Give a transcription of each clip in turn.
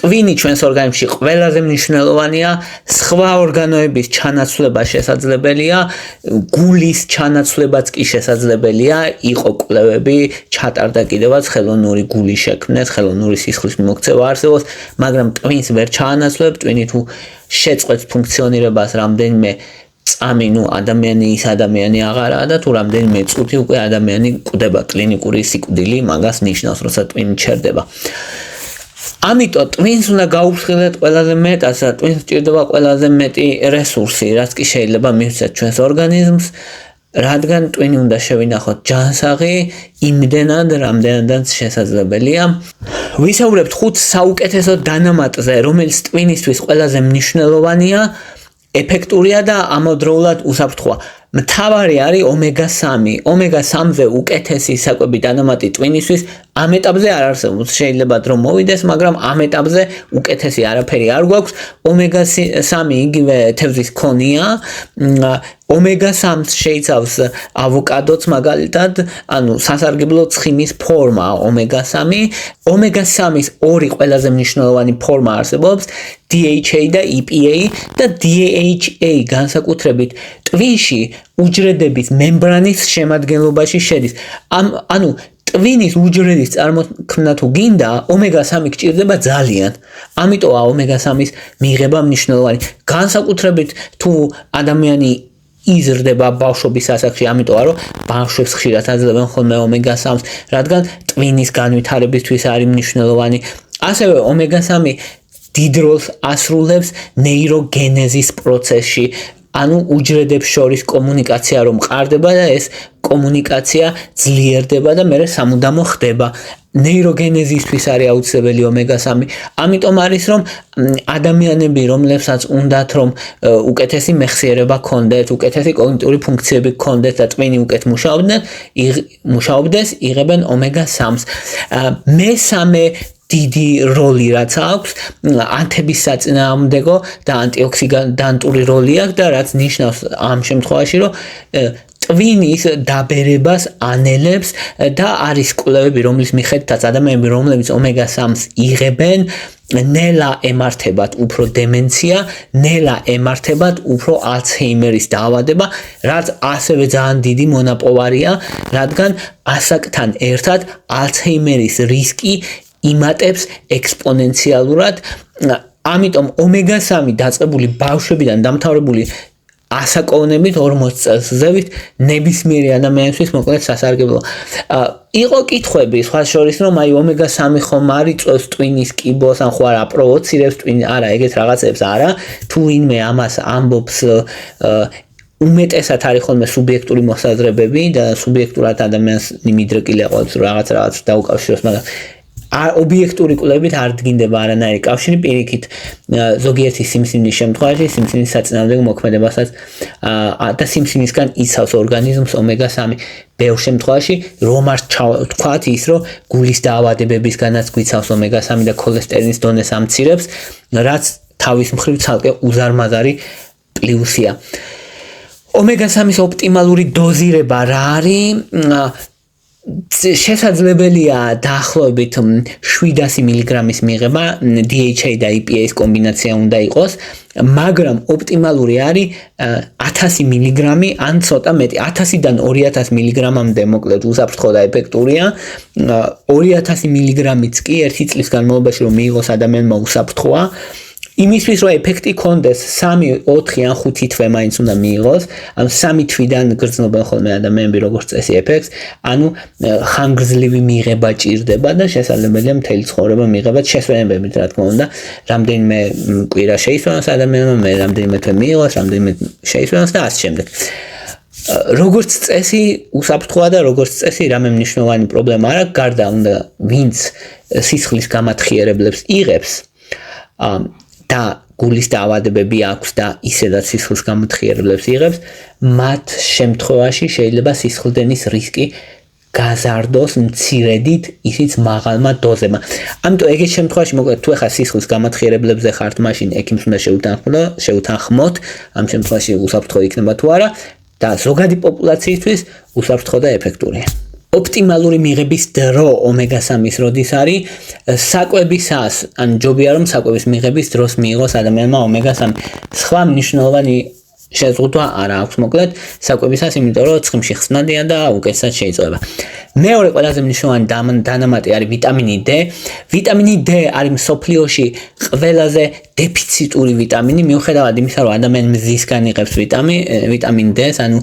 ტვინი ჩვენს ორგანიზმში ყველაზე მნიშვნელოვანია, სხვა ორგანოების ჩანაცვლება შესაძლებელია, გულის ჩანაცვლებაც კი შესაძლებელია, იყო კვლევები, ჩატარდა კიდევაც ხელოვნური გულის შექმნას, ხელოვნური სისხლის მიმოქცევა არსებობს, მაგრამ ტვინს ვერ ჩაანაცვლებ, ტვინი თუ შეწყვეტს ფუნქციონირებას რამდენიმე წამი, ადამიანი ის ადამიანი აღარაა და თუ რამდენიმე წუთი უკვე ადამიანი კვდება, კლინიკური სიკვდილი მაგას ნიშნავს, როცა ტვინი ჩერდება. ამიტომ ტვინს უნდა გაუფრთხილდეთ ყველაზე მეტად, ტვინს სჭირდება ყველაზე მეტი რესურსი, რაც კი შეიძლება მივცეთ ჩვენს ორგანიზმს, რადგან ტვინი უნდა შევინახოთ ჯანსაღი, იმდენად, რამდენადაც შესაძლებელია. ვისაუბრებთ 5 საუკეთესო დანამატზე, რომელიც ტვინისთვის ყველაზე მნიშვნელოვანია, ეფექტურია და ამავდროულად უსაფრთხოა. მთავარი არის ომეგა-3. ომეგა-3-ზე უკეთესი საკვები დანამატი ტვინისთვის ამ ეტაპზე არ არსებობს. შეიძლება რომ მოვიდეს, მაგრამ ამ ეტაპზე უკეთესი არაფერი არ გვაქვს. ომეგა-3 იგივე თევზის ქონია. ომეგა-3 შეიცავს ავოკადოც მაგალითად, სასარგებლო ცხიმის ფორმა ომეგა-3. ომეგა-3-ის ორი ყველაზე მნიშვნელოვანი ფორმა არსებობს, DHA და EPA და DHA განსაკუთრებით ტვინში უჯრედების მემბრანის შემადგენლობაში შედის. ტვინის უჯრედის წარმოქმნა თუ გინდა, ომეგა-3 გჭირდება ძალიან. ამიტომაა ომეგა-3-ის მიღება მნიშვნელოვანი. განსაკუთრებით თუ ადამიანი იზრდება ბავშვობის ასაკში, ამიტომაა რომ ბავშვებს ხშირად აძლევენ ხოლმე ომეგა-3-ს, რადგან ტვინის განვითარებისთვის არის მნიშვნელოვანი. ასევე ომეგა-3 დიდ როლს ასრულებს ნეიროგენეზის პროცესში. უჯრედებს შორის კომუნიკაცია რომ მყარდება და ეს კომუნიკაცია ძლიერდება და მერე სამუდამო ხდება. ნეიროგენეზისთვის არის აუცილებელი ომეგა-3. ამიტომ არის რომ ადამიანები, რომლებსაც უნდათ რომ უკეთესი მეხსიერება ჰქონდეთ, უკეთესი კოგნიტიური ფუნქციები ჰქონდეთ და ტვინი უკეთ მუშაობდეს, იღებენ ომეგა-3-ს. მესამე დიდი როლი რაც აქვს, ანთების საწინააღმდეგო და ანტიოქსიდანტური როლი აქვს და რაც ნიშნავს ამ შემთხვევაში, რომ ტვინის დაბერებას ანელებს და არის კვლევები, რომლის მიხედვითაც ადამიანები, რომლებიც ომეგა-3-ს იღებენ, ნელა ემართებათ უფრო დემენცია, ნელა ემართებათ უფრო ალცჰეიმერის დაავადება, რაც ასევე ძალიან დიდი მონაპოვარია, რადგან ასაკთან ერთად ალცჰეიმერის რისკი იმატებს ექსპონენციალურად. ამიტომ ომეგა-3 დაწყებული ბავშვებიდან დამთავრებული ასაკოვნებით 40 წელს ზევით ნებისმიერი ადამიანისთვის მოკლედ სასარგებლოა. იყო კითხვები სხვა შორის რომ ომეგა-3 ხომ არ იწვევს ტვინის კიბოს, ან ხო არ აპროვოცირებს ტვინი, არა, ეგეთ რაღაცებს არა. თუ ვინმე ამას ამბობს, უმეტესად არის ხოლმე სუბიექტური მოსაზრებები და სუბიექტურად ადამიანს იმიდრეკილი აყოლებს რომ რაღაც დაუკავშიროს, მაგრამ ობიექტური კვლევებით არ დგინდება არანაირი კავშირი, პირიქით ზოგიერთი სიმსივნის შემთხვევაში, სიმსივნის საწინააღმდეგო მოქმედებასაც და სიმსივნისგან იცავს ორგანიზმს ომეგა-3. ბევრ შემთხვევაში რომ არ თქვათ ის, რომ გულის დაავადებებისგანაც გვიცავს ომეგა-3 და ქოლესტერინის დონეს ამცირებს, რაც თავის მხრივ ცალკე უზარმაზარი პლუსია. ომეგა-3-ის ოპტიმალური დოზირება რა არის? შესაძლებელია დაახლოებით 700 მილიგრამის მიღება, DHA და EPA-ის კომბინაცია უნდა იყოს, მაგრამ ოპტიმალური არის 1000 მილიგრამი ან ცოტა მეტი. 1000-დან 2000 მილიგრამამდე მოკლედ უსაფრთხო და ეფექტურია. 2000 მილიგრამიც კი 1 წლის განმავლობაში რომ მიიღოს ადამიანმა უსაფრთხოა. იმისთვის რომ ეფექტი კონდეს 3, 4 ან 5 თვე მაინც უნდა მიიღოს, 3 თვიდან გრძნობენ ხოლმე ადამიანები როგორც წესი ეფექტს, ხანგრძლივი მიღება ჭირდება და შესაძლებელია მთელი ცხოვრება მიიღებათ შესვენებებით, რა თქმა უნდა, რამდენიმე კვირა შეისვენოს ადამიანმა, მე რამდენიმე თვე მიიღოს, რამდენიმე შეისვენოს და ასე შემდეგ. როგორც წესი უსაფრთხოა და როგორც წესი რამე მნიშვნელოვანი პრობლემა არ აქვს, გარდა უნდა ვინც სისხლის გამათხიერებლებს იღებს და გულის დაავადებები აქვს და ისედაც სისხლის გამათხიერებლებს იღებს, მათ შემთხვევაში შეიძლება სისხლდენის რისკი გაზარდოს მცირედით ისიც მაღალმა დოზებმა. ამიტომ ეგეთ შემთხვევაში მოკლედ თუ ახლა სისხლის გამათხიერებლებზე ხართ, მაშინ ექიმს უნდა შეუთანხმოთ, ამ შემთხვევაში უსაფრთხო იქნება თუ არა და ზოგადი პოპულაციისთვის უსაფრთხო და ეფექტურია. ოპტიმალური მიღების დრო ომეგა-3-ის როდის არის საკვებისას, ან ჯობია რომ საკვების მიღების დროს მიიღოს ადამიანმა ომეგა-3. სხვა მნიშვნელოვანი შეზღუდვა არ აქვს, მოკლედ საკვებისას, იმიტომ რომ ცხიმში ხსნადია და უკეთესად შეიძლება. მეორე ყველაზე მნიშვნელოვანი დანამატი არის ვიტამინი D. ვიტამინი D არის მსოფლიოში ყველაზე დეფიციტური ვიტამინი, მიუხედავად იმისა, რომ ადამიანი მზისგან იღებს ვიტამინ D-ს, ანუ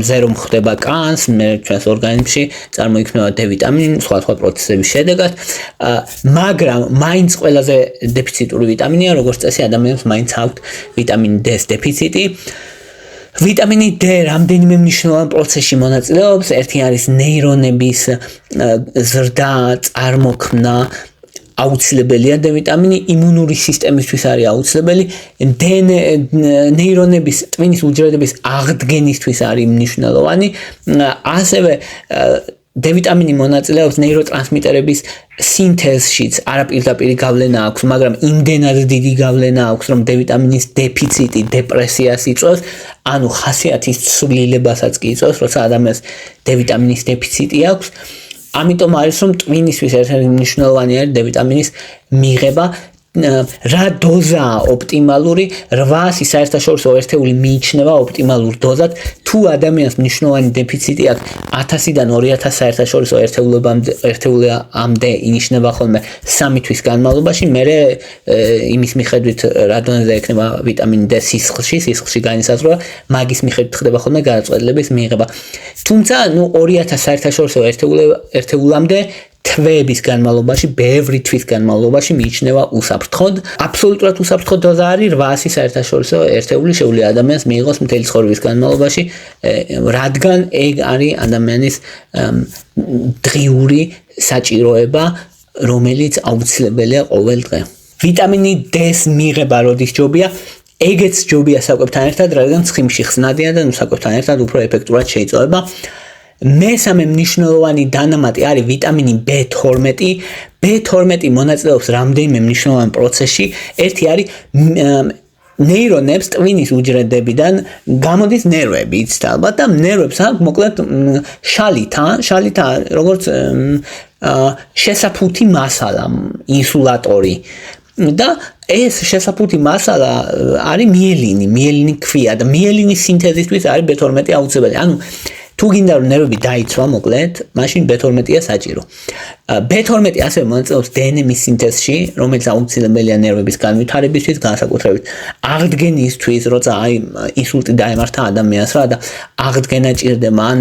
მზე რომ ხდება კანს, მე ჩვენს ორგანიზმში წარმოიქმნება D ვიტამინი სხვადასხვა პროცესების შედეგად, მაგრამ მაინც ყველაზე დეფიციტური ვიტამინია, როგორც წესი ადამიანს მაინც აქვს ვიტამინ D-ს დეფიციტი. ვიტამინი D რამდენიმე მნიშვნელოვან პროცესში მონაწილეობს, ერთი არის ნეირონების ზრდა, წარმოქმნა, აუცილებელია D ვიტამინი, იმუნური სისტემისთვის არის აუცილებელი, ნეირონების ტვინის უჯრედების აღდგენისთვის არის მნიშვნელოვანი, ასევე D ვიტამინი მონაწილეობს ნეიროტრანსმიტერების სინთეზშიც, არაპირდაპირი გავლენა აქვს, მაგრამ იმდენად დიდი გავლენა აქვს, რომ D ვიტამინის დეფიციტი დეპრესიას იწვევს, ანუ ხასიათის ცვლილებასაც კი იწვევს, როცა ადამიანს D ვიტამინის დეფიციტი აქვს. ამიტომ არის რომ ტვინისთვის ერთ-ერთი მნიშვნელოვანი არის D ვიტამინის მიღება. რა დოზაა ოპტიმალური? 800 საერთაშორისო ერთეული მიიჩნევა ოპტიმალურ დოზად. თუ ადამიანს მნიშვნელოვანი დეფიციტი აქვს 1000-დან 2000 საერთაშორისო ერთეულამდე ინიშნება ხოლმე 3 თვის განმავლობაში, მერე იმის მიხედვით რა დონეზე ექნება ვიტამინ D სისხლში განისაზღვრება, მაგის მიხედვით ხდება ხოლმე გადაწყვეტილების მიღება. თუმცა 2000 საერთაშორისო ერთეულამდე თვეების განმავლობაში, ბევრი თვის განმავლობაში მიიჩნევა უსაფრთხოდ. აბსოლუტურად უსაფრთხო დოზა არის 800 საერთაშორისო ერთეული შეუძლია ადამიანს მიიღოს მთელი ცხოვრების განმავლობაში, რადგან ეგ არის ადამიანის დღიური საჭიროება, რომელიც აუცილებელია ყოველ დღე. ვიტამინი D-ს მიღება როდის ჯობია? ეგეც ჯობია საკვებთან ერთად, რადგან ცხიმში ხსნადია და საკვებთან ერთად უფრო ეფექტურად შეიწოვება. მესამე მნიშვნელოვანი დანამატი არის ვიტამინი B12. B12 მონაწილეობს რამდენიმე მნიშვნელოვან პროცესში. ერთი არის ნეირონებს ტვინის უჯრედებიდან გამოდის ნერვები, იცით ალბათ, და ნერვებს აქვს მოკლედ შალითა, როგორც შესაფუთი მასალა, ინსულატორი. და ეს შესაფუთი მასალა არის მიელინი ქვია და მიელინის სინთეზისთვის არის B12 აუცილებელი. ანუ თუ გინდა რომ ნერვები დაიცვა მოკლედ, მაშინ B12-ია საჭირო. B12 ასევე მონაწილეობს DNM-ის სინთეზში, რომელიც აუცილებელია ნერვების განვითარებისთვის, განსაკუთრებით აღდგენისთვის, როცა ინსულტი დაემართა ადამიანს რა და აღდგენა ჭირდება, ან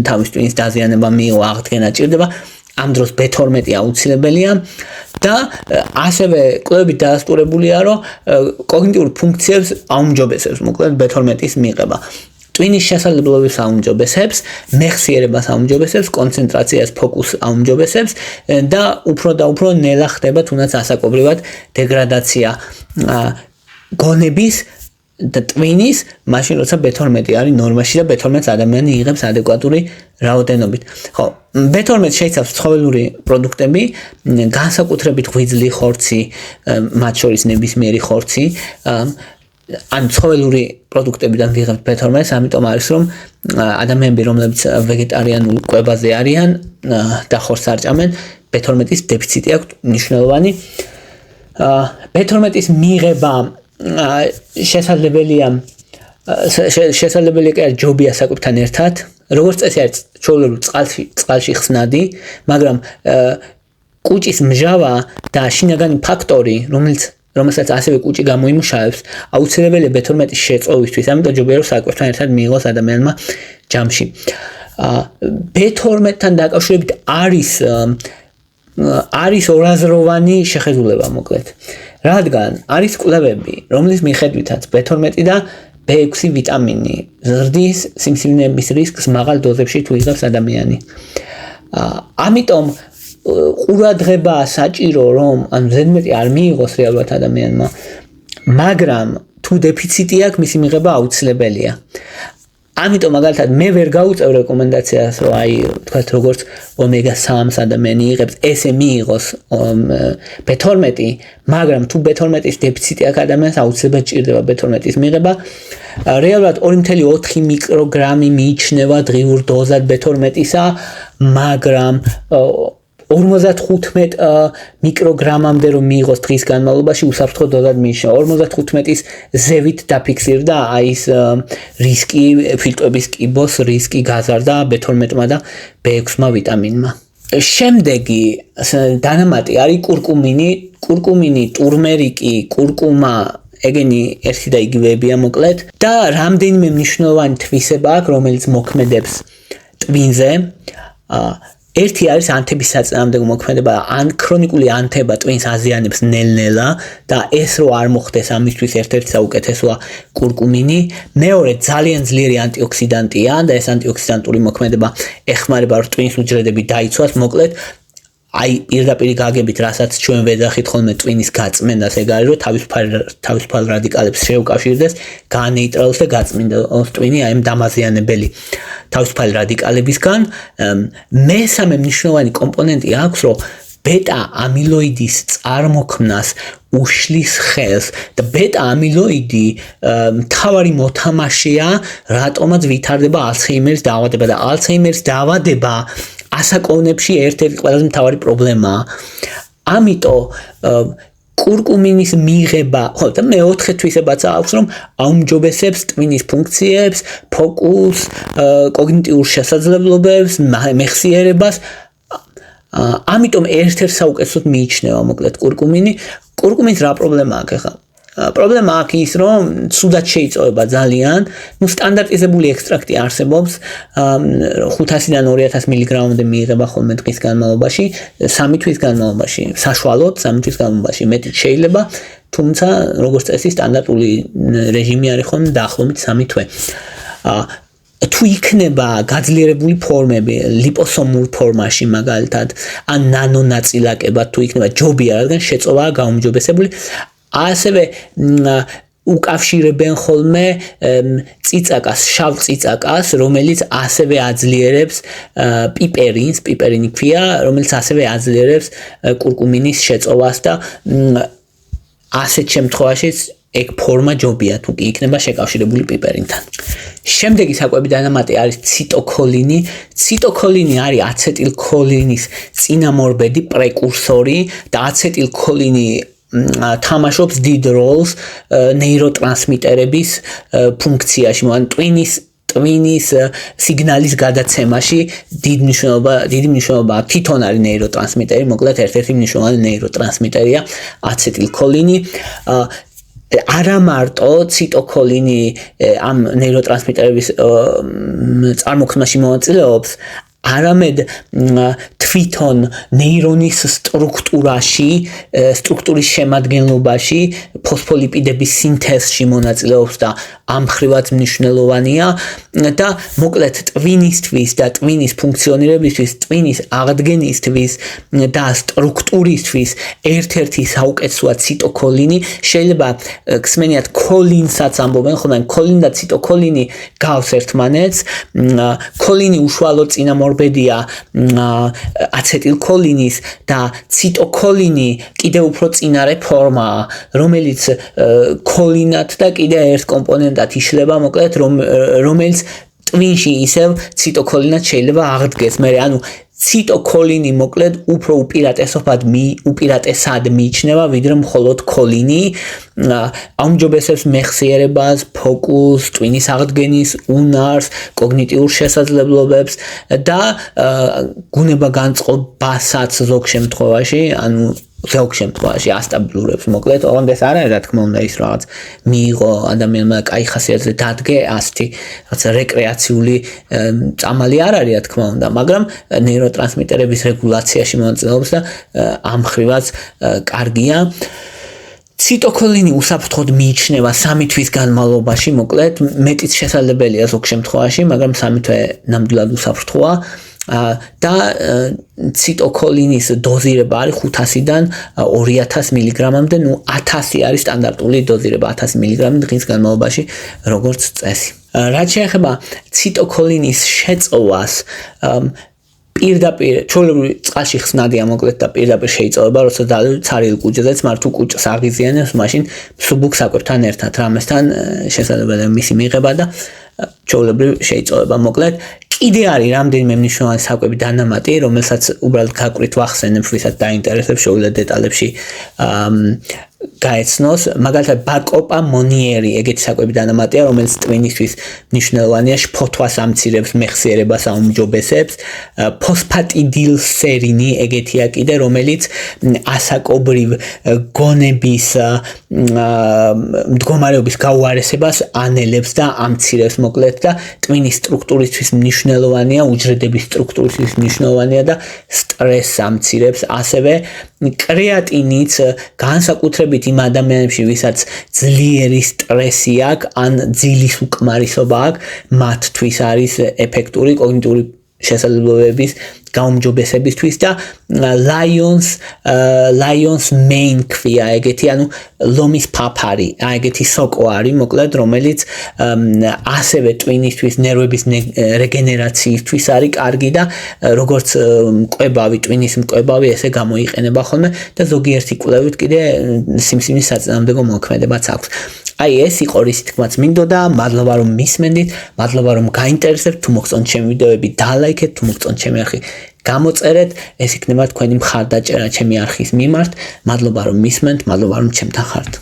თავის ტვინის დაზიანება მიიღო, აღდგენა ჭირდება, ამ დროს B12 აუცილებელია და ასევე კვლევებით დაასტურებულია, რომ კოგნიტიურ ფუნქციებს აუმჯობესებს მოკლედ B12-ის მიღება. ტვინის შესაძლებლობებს აუმჯობესებს, მეხსიერებას აუმჯობესებს, კონცენტრაციას, ფოკუსს აუმჯობესებს და უფრო ნელა ხდება თუნდაც ასაკობრივად დეგრადაცია გონების და ტვინის, მაშინ როცა B12 არის ნორმაში და B12-ს ადამიანი იღებს ადეკვატური რაოდენობით. ხო, B12 შეიცავს ცხოველური პროდუქტები, განსაკუთრებით ღვიძლი, ხორცი, მათ შორის ნებისმიერი ხორცი, ან ცხოველური პროდუქტებიდან ვიღებთ B12-ს, ამიტომ არის რომ ადამიანები, რომლებიც ვეგეტარიანულ კვებაზე არიან და ხორცს არ ჭამენ, B12-ის დეფიციტი აქვს მნიშვნელოვანი. B12-ის მიღება შესაძლებელია კი ჯობია საკვებთან ერთად, როგორც წესი არის ჩვეულებრივ წყალში ხსნადი, მაგრამ კუჭის მჟავა და შინაგანი ფაქტორი, რომელსაც ასევე კუჭი გამოიმუშავებს, აუცილებელია B12-ის შეწოვისთვის, ამიტომ ჯობია რომ საკვებთან ერთად მიიღოს ადამიანმა ჯამში. B12-თან დაკავშირებით არის ორაზროვანი შეხედულება მოკლედ. რადგან არის კვლევები, რომლის მიხედვითაც B12 და B6 ვიტამინი ზრდის სიმსივნეების რისკს მაღალ დოზებში თუ იღებს ადამიანი. ამიტომ ყურადღება საჭირო რომ ზედმეტი არ მიიღოს რეალურად ადამიანმა, მაგრამ თუ დეფიციტი აქვს, მისი მიღება აუცილებელია. ამიტომ მაგალითად მე ვერ გავუწევ რეკომენდაციას რომ აი თქვათ როგორც ომეგა-3 ადამიანი იღებს ესე მიიღოს B12 მაგრამ თუ B12-ის დეფიციტი აქვს ადამიანს აუცილებლად ჭირდება B12-ის მიღება რეალურად 2.4 მიკროგრამი მიიჩნევა დღიურ დოზად B12-ისა მაგრამ 55 მიკროგრამამდე რომ მიიღოს დღის განმავლობაში უსაფრთხო დოზად მიიჩნევა 55-ის ზევით დაფიქსირდა აი ეს რისკი ფილტვების კიბოს რისკი გაზარდა B12-მა და B6-მა ვიტამინმა შემდეგი დანამატი არის კურკუმინი ტურმერიკი კურკუმა ეგენი ერთი და იგივეებია მოკლედ და რამდენიმე მნიშვნელოვანი თვისება აქვს რომელიც მოქმედებს ტვინზე ერთი არის ანთების საწინააღმდეგო მოქმედება ან ქრონიკული ანთება ტვინს აზიანებს ნელ-ნელა და ეს რო არ მოხდეს ამისთვის ერთ-ერთი საუკეთესოა კურკუმინი მეორე ძალიან ძლიერი ანტიოქსიდანტია და ეს ანტიოქსიდანტური მოქმედება ეხმარება რომ ტვინის უჯრედები დაიცვას მოკლედ აი პირდაპირ გაგებით რასაც ჩვენ ვეძახით ხოლმე ტვინის გაწმენდას ეგ არის რომ თავისუფალ რადიკალებს შეუკავშირდეს განეიტრალოს და გაწმინდოს ტვინი აი ამ დამაზიანებელი თავისუფალი რადიკალებისგან მესამე მნიშვნელოვანი კომპონენტი აქვს რომ ბეტა ამილოიდის წარმოქმნას უშლის ხელს და ბეტა ამილოიდი მთავარი მოთამაშეა რატომაც ვითარდება ალცჰეიმერის დაავადება და ალცჰეიმერის დაავადება ასაკოვნებში ერთ-ერთი ყველაზე მთავარი პრობლემაა. ამიტომ კურკუმინის მიღება, ხო და მეოთხე თვისებაც აქვს, რომ აუმჯობესებს ტვინის ფუნქციებს, ფოკუსს, კოგნიტიურ შესაძლებლობებს, მეხსიერებას. ამიტომ ერთ-ერთ საუკეთესოდ მიიჩნევა მოკლედ კურკუმინი. კურკუმინის რა პრობლემა აქვს ახლა? პრობლემა აქ ის რომ ცუდად შეიწოვება ძალიან, სტანდარტიზებული ექსტრაქტი არსებობს 500-დან 2000 მილიგრამამდე მიიღება ხოლმე დღის განმავლობაში, 3 თვის განმავლობაში, საშუალოდ 3 თვის განმავლობაში მეტი შეიძლება, თუმცა როგორც წესი სტანდარტული რეჟიმი არის ხოლმე დაახლოებით 3 თვე. თუ იქნება გაძლიერებული ფორმები ლიპოსომურ ფორმაში მაგალითად ან ნანონაწილაკებად თუ იქნება ჯობია რადგან შეწოვაა გაუმჯობესებული ასევე უკავშირებენ ხოლმე ციცაკას, შავ ციცაკას, რომელიც ასევე აძლიერებს პიპერინი ქვია, რომელიც ასევე აძლიერებს კურკუმინის შეწოვას და ასეთ შემთხვევაში ეგ ფორმა ჯობია თუ კი იქნება შეკავშირებული პიპერინთან. შემდეგი საკვები დანამატი არის ციტოქოლინი. ციტოქოლინი არის აცეტილქოლინის წინამორბედი პრეკურსორი და აცეტილქოლინი თამაშობს დიდ როლს ნეიროტრანსმიტერების ფუნქციაში, ანუ ტვინის სიგნალის გადაცემაში დიდი მნიშვნელობა აქვს. თვითონ არის ნეიროტრანსმიტერი, მოკლედ ერთ-ერთი მნიშვნელოვანი ნეიროტრანსმიტერია აცეტილქოლინი. არა მარტო ციტოქოლინი ამ ნეიროტრანსმიტერების წარმოქმნაში მონაწილეობს, არამედ თვითონ ნეირონის სტრუქტურის შემადგენლობაში ფოსფოლიპიდების სინთეზში მონაწილეობს და ამ მხრივაც მნიშვნელოვანია და მოკლედ ტვინისთვის და ტვინის ფუნქციონირებისთვის, ტვინის აღდგენისთვის და სტრუქტურისთვის ერთ-ერთი საუკეთესოა ციტოქოლინი. შეიძლება გსმენიათ ქოლინსაც ამბობენ, ხოლმე ქოლინი და ციტოქოლინი გავს ერთმანეთს. ქოლინი უშუალო წინამორბედია აცეტილქოლინის და ციტოქოლინი კიდევ უფრო წინარე ფორმაა, რომელიც ქოლინად და კიდევ ერთ კომპონენტად იშლება, მოკლედ რომელიც ტვინში ისევ ციტოქოლინად შეიძლება აღდგეს. ანუ ციტოქოლინი მოკლედ უფრო უპირატესად მიიჩნევა, ვიდრე მხოლოდ ქოლინი. აუმჯობესებს მეხსიერებას, ფოკუსს, ტვინის აღდგენის უნარს, კოგნიტიურ შესაძლებლობებს და გუნება-განწყობასაც ზოგ შემთხვევაში, ზოგ შემთხვევაში ასტაბილურებს. მოკლედ, ოღონდ ეს არ არის, რა თქმა უნდა, ის რაღაც მიიღო ადამიანმა კაი ხასიათზე დადგე, ასეთი რაღაცა რეკრეაციული წამალი არ არის, რა თქმა უნდა, მაგრამ ნეიროტრანსმიტერების რეგულაციაში მონაწილეობს და ამ მხრივაც კარგია. ციტოქოლინი უსაფრთხოდ მიიჩნევა 3 თვის განმავლობაში, მოკლედ, მეტიც შესაძლებელია ზოგ შემთხვევაში, მაგრამ 3 თვე ნამდვილად უსაფრთხოა. და ციტოკოლინის დოზირება არის 500-დან 2000 მილიგრამამდე, 1000 არის სტანდარტული დოზირება, 1000 მილიგრამი დღის განმავლობაში, როგორც წესი. რაც შეეხება ციტოკოლინის შეწოვას, პირდაპირ ჩვეულებრივ წყალში ხსნადია მოკლედ და პირდაპირ შეიწოვება, როცა დალევთ ცარიელ კუჭზეც, მაგრამ თუ კუჭს აღიზიანებს, მაშინ მსუბუქ საკვებთან ერთად რამესთან შესაძლებელია მისი მიღება და ჩვეულებრივ შეიწოვება მოკლედ. კიდე არის რამდენიმე მნიშვნელოვანი საკვები დანამატი, რომელსაც უბრალოდ გაკვირით ვახსენებ, ვისაც დაინტერესებს შეუძლია დეტალებში გაეცნოს. მაგალითად ბაკოპა მონიერი ეგეთი საკვები დანამატია, რომელიც ტვინისთვის მნიშვნელოვანია, შფოთვას ამცირებს, მეხსიერებას აუმჯობესებს. ფოსფატიდილსერინი ეგეთია კიდე, რომელიც ასაკობრივ გონების მდგომარეობის გაუარესებას ანელებს და ამცირებს მოკლედ და ტვინის სტრუქტურისთვის მნიშვნელოვანია, უჯრედების სტრუქტურისთვის მნიშვნელოვანია და სტრესს ამცირებს. ასევე კრეატინიც განსაკუთრებით იმ ადამიანებში, ვისაც ძლიერი სტრესი აქვს, ან ძილის უკმარისობა აქვს, მათთვის არის ეფექტური კოგნიტიური შესაძლებლობების გაუმჯობესებისთვის და Lions Mane ქვია ეგეთი, ანუ ლომის ფაფარი, ეგეთი სოკო არის მოკლედ, რომელიც ასევე ტვინისთვის, ნერვების რეგენერაციისთვის არის კარგი და როგორც მკვებავი, ტვინის მკვებავი, ესე გამოიყენება ხოლმე და ზოგიერთი კვლევით კიდე სიმსივნის საწინააღმდეგო მოქმედებაც აქვს. აი ეს იყო რისი თქმაც მინდოდა, მადლობა რომ მისმენდით, მადლობა რომ გაინტერესებთ, თუ მოგწონთ ჩემი ვიდეოები დალაიქეთ, თუ მოგწონთ ჩემი არხი გამოწერეთ, ეს იქნება თქვენი მხარდაჭერა ჩემი არხის მიმართ. მადლობა რომ მისმენთ, მადლობა რომ ჩემთან ხართ.